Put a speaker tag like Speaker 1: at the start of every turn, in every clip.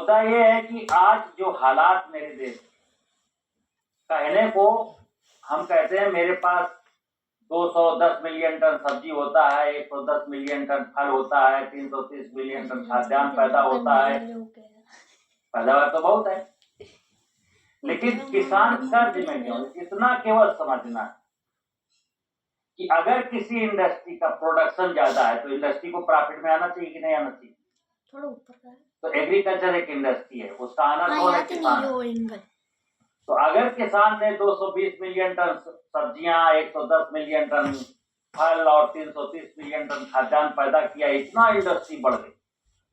Speaker 1: मुद्दा ये है कि आज जो हालात मेरे देश, कहने को हम कहते हैं मेरे पास 210 मिलियन टन सब्जी होता है, 110 मिलियन टन फल होता है, 330 मिलियन टन खाद्यान्न पैदा होता है, पैदावार तो बहुत है, लेकिन किसान कर्ज में क्यों? इतना केवल समझना है कि अगर किसी इंडस्ट्री का प्रोडक्शन ज्यादा है तो इंडस्ट्री को प्रॉफिट में आना चाहिए कि नहीं आना चाहिए?
Speaker 2: थोड़ा ऊपर का है।
Speaker 1: तो एग्रीकल्चर एक इंडस्ट्री है, उसका आना कौन है? किसान। तो अगर किसान ने 220 मिलियन टन सब्जियां, 110 मिलियन टन फल और 330 मिलियन टन खाद्यान्न पैदा किया, इतना इंडस्ट्री बढ़ गई,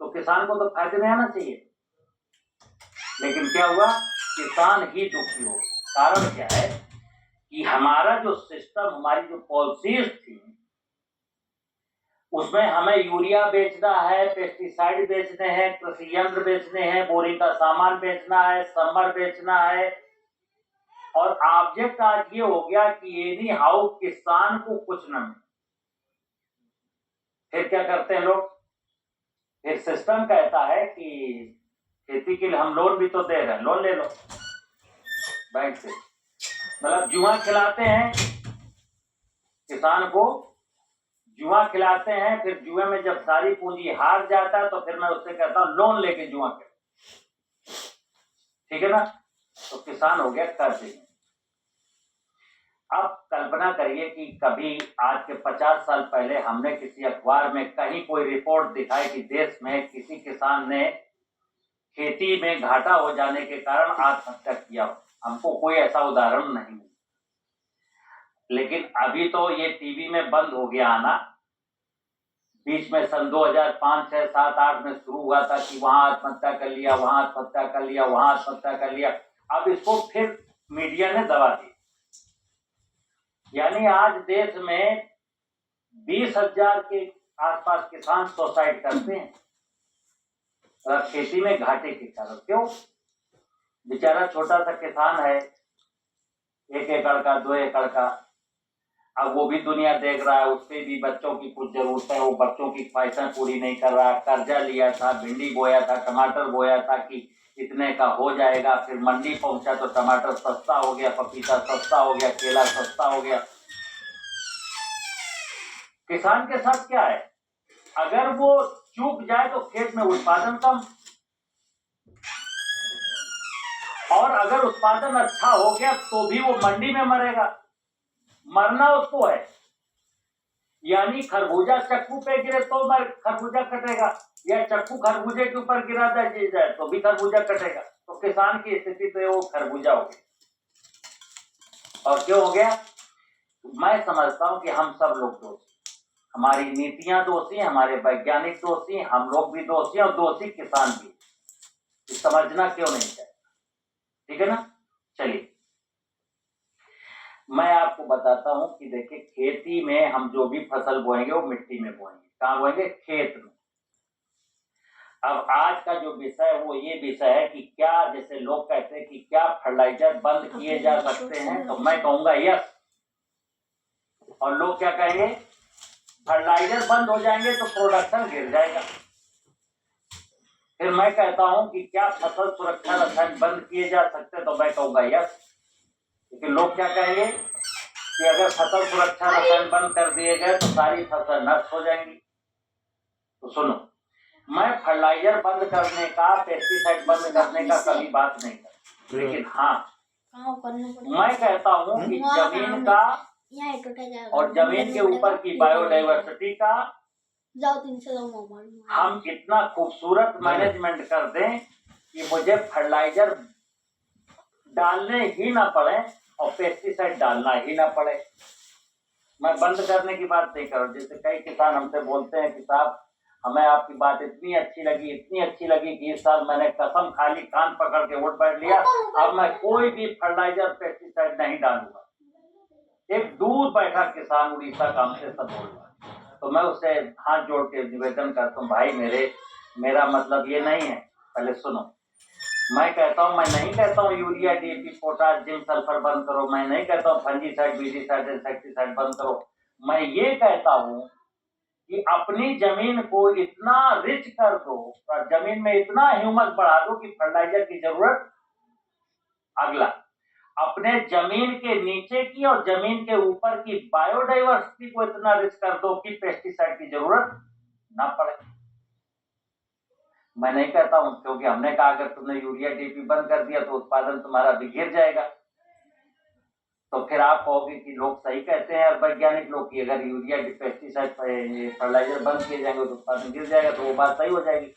Speaker 1: तो किसान को तो फायदे में आना चाहिए। लेकिन क्या हुआ? किसान ही दुखी हो। कारण क्या है कि हमारा जो सिस्टम, हमारी जो पॉलिसीज थी, उसमें हमें यूरिया बेचना है, पेस्टिसाइड बेचने हैं, कृषि यंत्र बेचने हैं, बोरिंग का सामान बेचना है, समर बेचना है, और ऑब्जेक्ट आज ये हो गया कि एनी हाउ किसान को कुछ न मिले। फिर क्या करते हैं लोग? फिर सिस्टम कहता है कि खेती के लिए हम लोन भी तो दे रहे हैं, लोन ले लो बैंक से। मतलब जुआ खिलाते हैं किसान को, जुआ खिलाते हैं, फिर जुए में जब सारी पूंजी हार जाता है तो फिर मैं उससे कहता हूं लोन लेके जुआ खेल, ठीक है ना? तो किसान हो गया कर्ज। अब कल्पना करिए कि कभी आज के 50 साल पहले हमने किसी अखबार में कहीं कोई रिपोर्ट दिखाई कि देश में किसी किसान ने खेती में घाटा हो जाने के कारण आत्महत्या किया। हमको कोई ऐसा उदाहरण नहीं। लेकिन अभी तो ये टीवी में बंद हो गया आना। बीच में सन 2005, 6, 7, 8 में शुरू हुआ था कि वहां आत्महत्या कर लिया, वहां आत्महत्या कर लिया, वहां आत्महत्या कर लिया। अब इसको फिर मीडिया ने दबा दी। यानी आज देश में 20,000 के आसपास किसान सुसाइड करते हैं और खेती में घाटे के कारण। क्यों? बेचारा छोटा सा किसान है, 1 एकड़ का, 2 एकड़ का, अब वो भी दुनिया देख रहा है, उसके भी बच्चों की कुछ जरूरतें, वो बच्चों की ख्वाहिशें पूरी नहीं कर रहा। कर्जा लिया था, भिंडी बोया था, टमाटर बोया था कि इतने का हो जाएगा, फिर मंडी पहुंचा तो टमाटर सस्ता हो गया, पपीता सस्ता हो गया, केला सस्ता हो गया। किसान के साथ क्या है? अगर वो चूक जाए तो खेत में उत्पादन कम, और अगर उत्पादन अच्छा हो गया तो भी वो मंडी में मरेगा। मरना उसको है। यानी खरबूजा चक्कू पे गिरे तो खरबूजा कटेगा, या चक्कू खरबूजे के ऊपर गिरा जाए तो भी खरबूजा कटेगा। तो किसान की स्थिति तो वो खरबूजा हो गया। और क्यों हो गया? मैं समझता हूं कि हम सब लोग दोषी, हमारी नीतियां दोषी, हमारे वैज्ञानिक दोषी, हम लोग भी दोषी, और दोषी किसान भी। समझना क्यों नहीं चाहिए? ठीक है ना? चलिए मैं आपको बताता हूं कि देखिए, खेती में हम जो भी फसल बोएंगे वो मिट्टी में बोएंगे। कहां बोएंगे? खेत में। अब आज का जो विषय है वो ये विषय है कि क्या, जैसे लोग कहते हैं कि क्या फर्टिलाइजर बंद किए जा सकते हैं, तो मैं कहूंगा यस। और लोग क्या कहेंगे? फर्टिलाइजर बंद हो जाएंगे तो प्रोडक्शन गिर जाएगा। फिर मैं कहता हूं कि क्या फसल सुरक्षा रसायन बंद किए जा सकते हैं, तो मैं कहूंगा यस। लेकिन लोग क्या कहेंगे कि अगर फसल सुरक्षा रसायन बंद कर दिए गए तो सारी फसल नष्ट हो जाएंगी। तो सुनो, मैं फर्टिलाइजर बंद करने का, पेस्टिसाइड बंद करने का कभी बात नहीं करता, लेकिन हाँ मैं कहता हूं कि जमीन का और जमीन के ऊपर की बायोडाइवर्सिटी का हम इतना खूबसूरत मैनेजमेंट कर दें कि मुझे फर्टिलाइजर डालने ही ना पड़े और पेस्टिसाइड डालना ही ना पड़े। मैं बंद करने की बात नहीं कर रहा हूं। जैसे कई किसान हमसे बोलते हैं कि साहब, हमें आपकी बात इतनी अच्छी लगी, इतनी अच्छी लगी कि इस साल मैंने कसम खा ली, कान पकड़ के वोट बैठ लिया, अब मैं कोई भी फर्टिलाइजर पेस्टिसाइड नहीं डालूंगा। एक दूर बैठा किसान उड़ीसा का हमसे सब बोल रहा है, तो मैं उससे हाथ जोड़ के निवेदन करता हूँ, भाई मेरा मतलब ये नहीं है। पहले सुनो, मैं कहता हूं, मैं नहीं कहता हूं urea, DAP, potash, zinc, sulphur बंद करो। मैं नहीं कहता हूं फंजीसाइड, वीजीसाइड, इंसेक्टिसाइड बंद करो। मैं ये कहता हूं कि अपनी जमीन को इतना रिच कर दो और जमीन में इतना ह्यूमस बढ़ा दो कि फर्टिलाइजर की जरूरत। अगला, अपने जमीन के नीचे की और जमीन के ऊपर की बायोडाइवर्सिटी को इतना रिच कर दो कि पेस्टिसाइड की जरूरत ना पड़े। मैं नहीं कहता हूं, क्योंकि हमने कहा अगर तुमने यूरिया डीपी बंद कर दिया तो उत्पादन तुम्हारा भी गिर जाएगा। तो फिर आप कहोगे कि लोग सही कहते हैं, वैज्ञानिक लोग, कि अगर यूरिया पेस्टिसाइड फर्टिलाइजर बंद किए जाएंगे तो उत्पादन गिर जाएगा, तो वो बात सही हो जाएगी।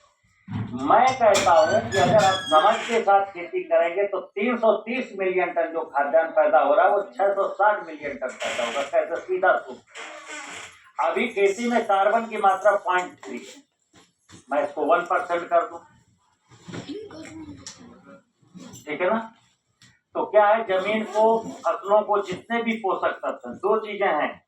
Speaker 1: मैं कहता हूं कि अगर आप समझ के साथ खेती करेंगे तो 330 मिलियन टन जो खाद्यान्न पैदा हो रहा है वो 660 मिलियन टन पैदा होगा। कैसे? सीधा सूत्र। अभी खेती में कार्बन की मात्रा 0.3 है, मैं इसको 1% कर दूं, ठीक है ना? तो क्या है, जमीन को, फसलों को जितने भी पोषक तत्व, दो चीजें हैं,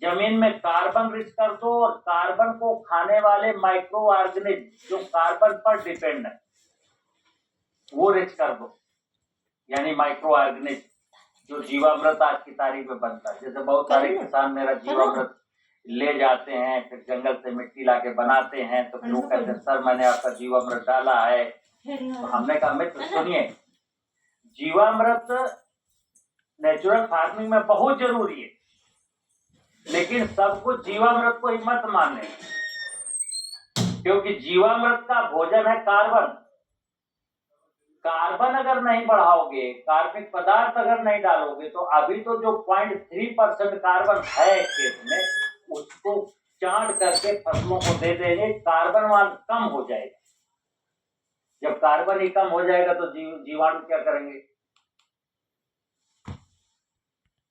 Speaker 1: जमीन में कार्बन रिच कर दो और कार्बन को खाने वाले माइक्रो ऑर्गेनिज्म जो कार्बन पर डिपेंड है वो रिच कर दो। यानी माइक्रो ऑर्गेनिज्म जो जीवामृत आज की तारीख में बनता है। जैसे बहुत सारे किसान मेरा जीवामृत ले जाते हैं, फिर जंगल से मिट्टी लाके बनाते हैं, तो फिर वो कहते हैं सर मैंने आपका जीवामृत डाला है। तो हमने कहा मित्र सुनिए, जीवामृत नेचुरल फार्मिंग में बहुत जरूरी है, लेकिन सब कुछ जीवामृत को ही मत माने, क्योंकि जीवामृत का भोजन है कार्बन। कार्बन अगर नहीं बढ़ाओगे, कार्बनिक पदार्थ अगर नहीं डालोगे, तो अभी तो जो 0.3% कार्बन है खेत में, उसको चाट करके फसलों को दे देंगे, कार्बन वहां कम हो जाएगा। जब कार्बन ही कम हो जाएगा तो जीवाणु क्या करेंगे?